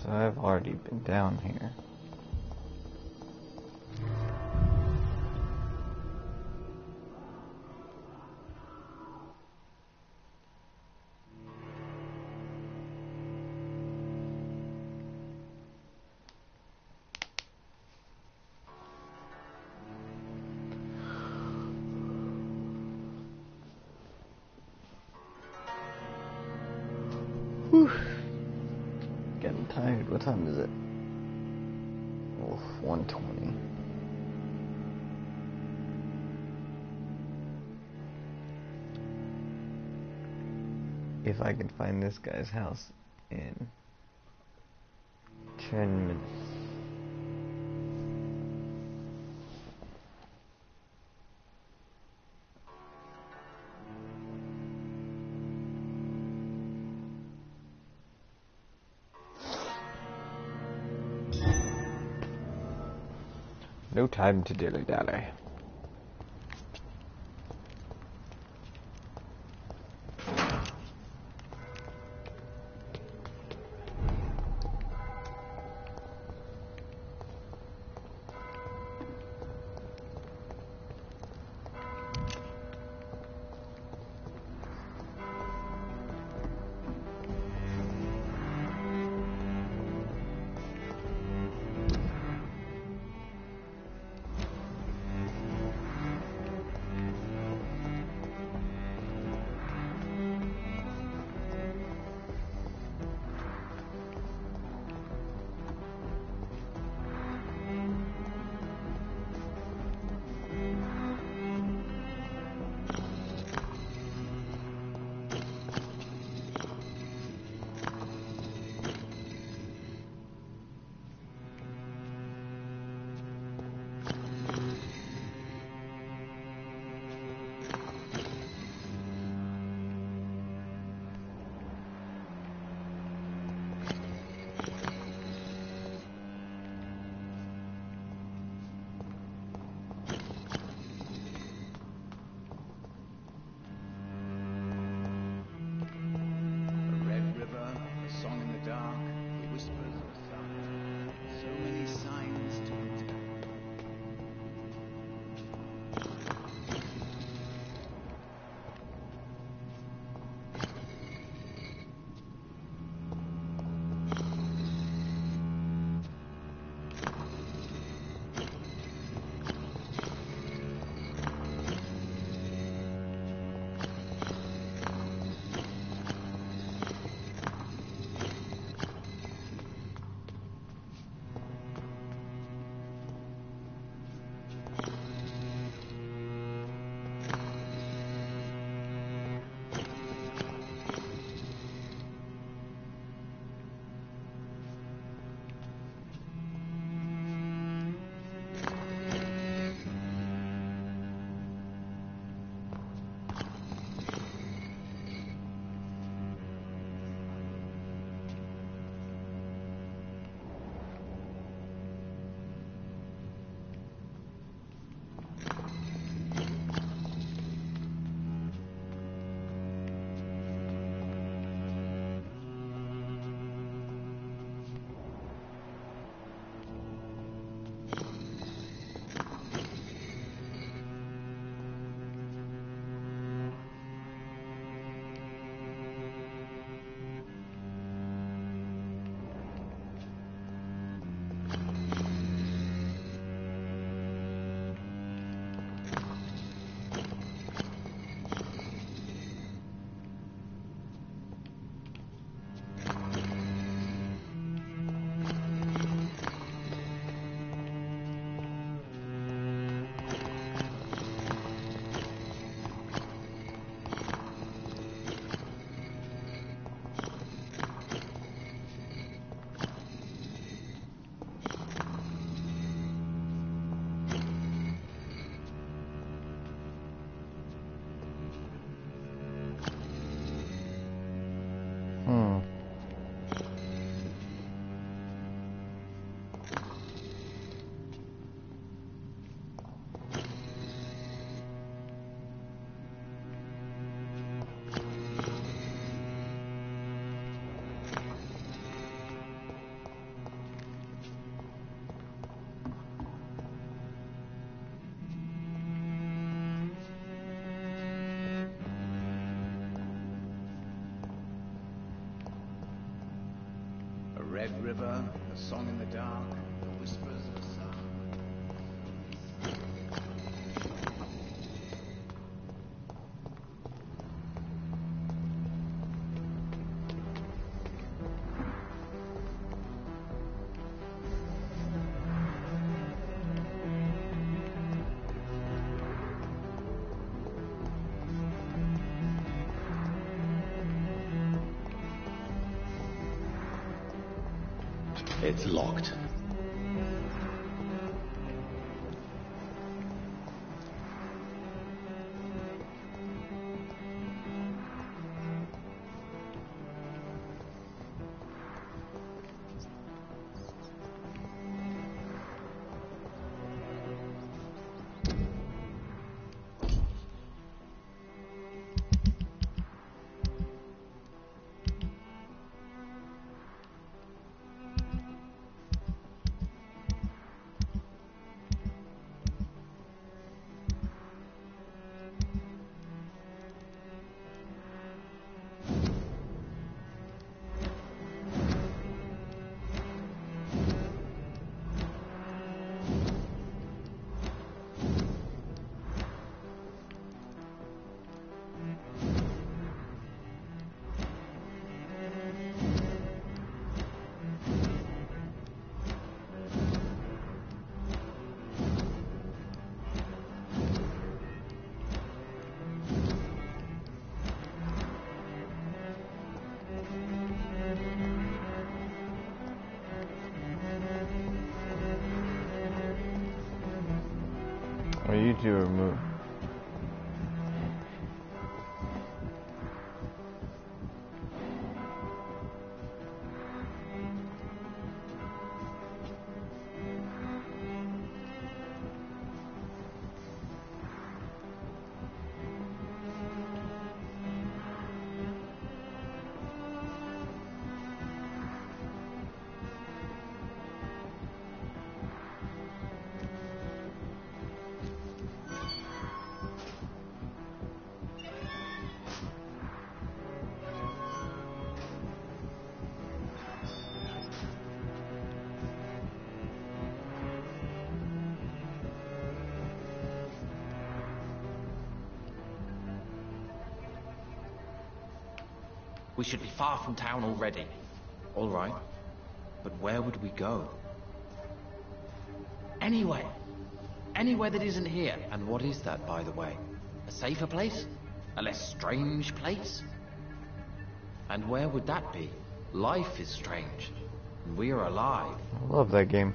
So I've already been down here. Whew. Getting tired. What time is it? Oh, 1:20. If I can find this guy's house in 10 minutes. No time to dilly-dally. Red River, a song in the dark, the whispers of sound. It's locked. Or you two remove. We should be far from town already. All right. But where would we go? Anywhere. Anywhere that isn't here. And what is that, by the way? A safer place? A less strange place? And where would that be? Life is strange. And we are alive. I love that game.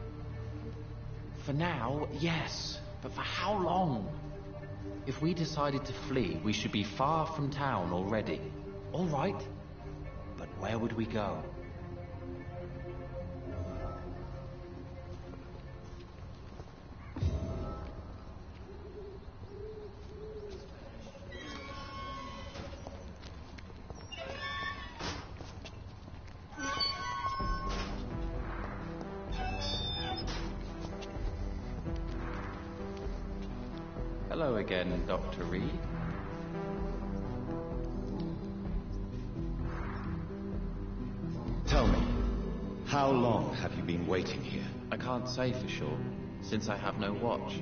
For now, yes. But for how long? If we decided to flee, we should be far from town already. All right. But where would we go? Hello again, Dr. Reed. Tell me, how long have you been waiting here? I can't say for sure, since I have no watch.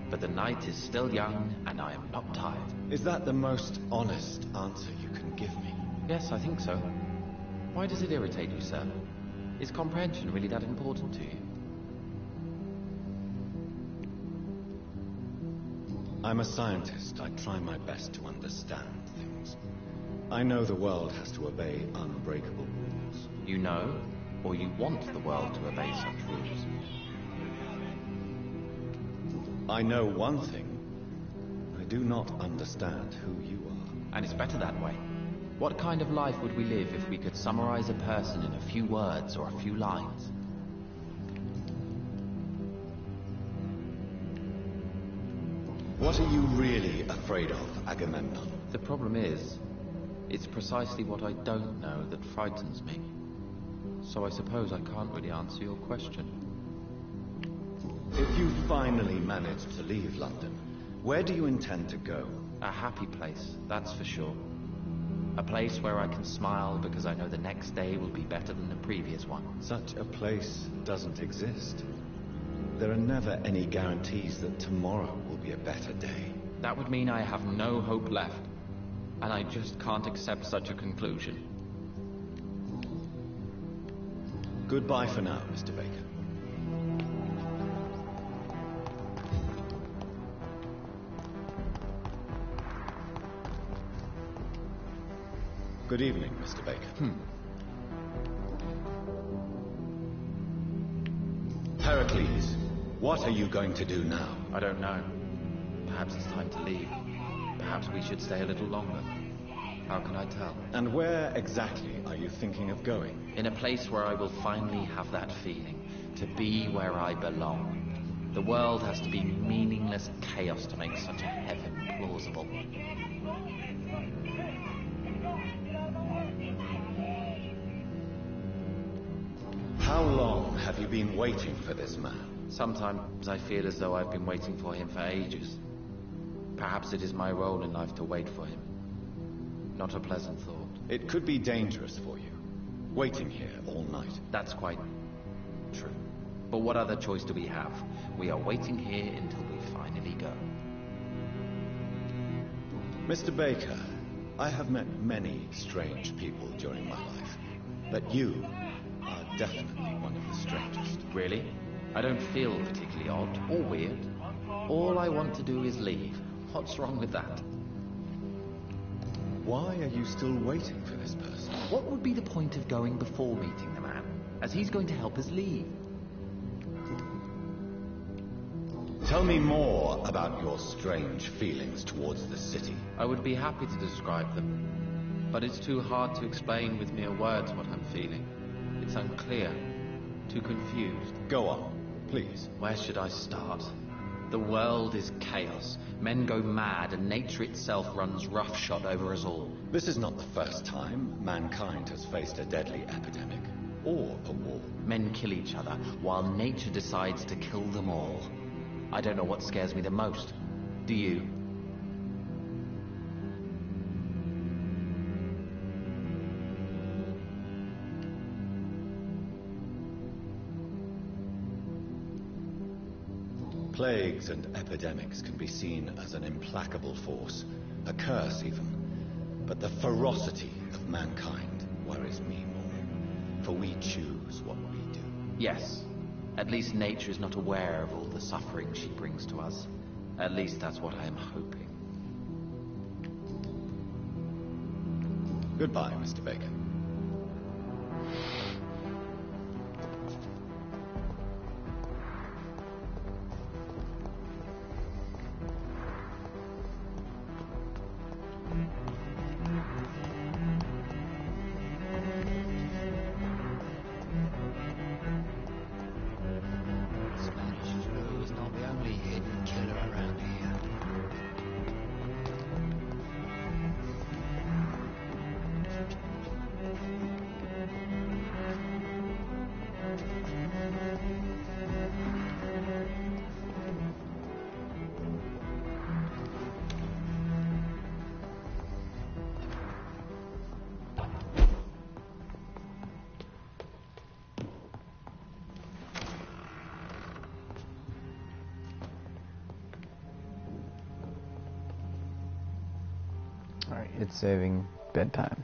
But the night is still young, and I am not tired. Is that the most honest answer you can give me? Yes, I think so. Why does it irritate you, sir? Is comprehension really that important to you? I'm a scientist. I try my best to understand things. I know the world has to obey unbreakable rules. You know, or you want the world to obey such rules? I know one thing. I do not understand who you are. And it's better that way. What kind of life would we live if we could summarize a person in a few words or a few lines? What are you really afraid of, Agamemnon? The problem is, it's precisely what I don't know that frightens me. So I suppose I can't really answer your question. If you finally manage to leave London, where do you intend to go? A happy place, that's for sure. A place where I can smile because I know the next day will be better than the previous one. Such a place doesn't exist. There are never any guarantees that tomorrow will be a better day. That would mean I have no hope left, and I just can't accept such a conclusion. Goodbye for now, Mr. Baker. Good evening, Mr. Baker. Heracles, what are you going to do now? I don't know. Perhaps it's time to leave. Perhaps we should stay a little longer. How can I tell? And where exactly are you thinking of going? In a place where I will finally have that feeling, to be where I belong. The world has to be meaningless chaos to make such a heaven plausible. How long have you been waiting for this man? Sometimes I feel as though I've been waiting for him for ages. Perhaps it is my role in life to wait for him. Not a pleasant thought. It could be dangerous for you, waiting here all night. That's quite true. But what other choice do we have? We are waiting here until we finally go. Mr. Baker, I have met many strange people during my life, but you are definitely one of the strangest. Really? I don't feel particularly odd or weird. All I want to do is leave. What's wrong with that? Why are you still waiting for this person? What would be the point of going before meeting the man, as he's going to help us leave? Tell me more about your strange feelings towards the city. I would be happy to describe them, but it's too hard to explain with mere words what I'm feeling. It's unclear, too confused. Go on, please. Where should I start? The world is chaos. Men go mad, and nature itself runs roughshod over us all. This is not the first time mankind has faced a deadly epidemic, or a war. Men kill each other, while nature decides to kill them all. I don't know what scares me the most. Do you? Plagues and epidemics can be seen as an implacable force, a curse even. But the ferocity of mankind worries me more, for we choose what we do. Yes. At least nature is not aware of all the suffering she brings to us. At least that's what I am hoping. Goodbye, Mr. Baker. Spanish flu is not the only hidden killer around here. Alright, it's saving bedtime.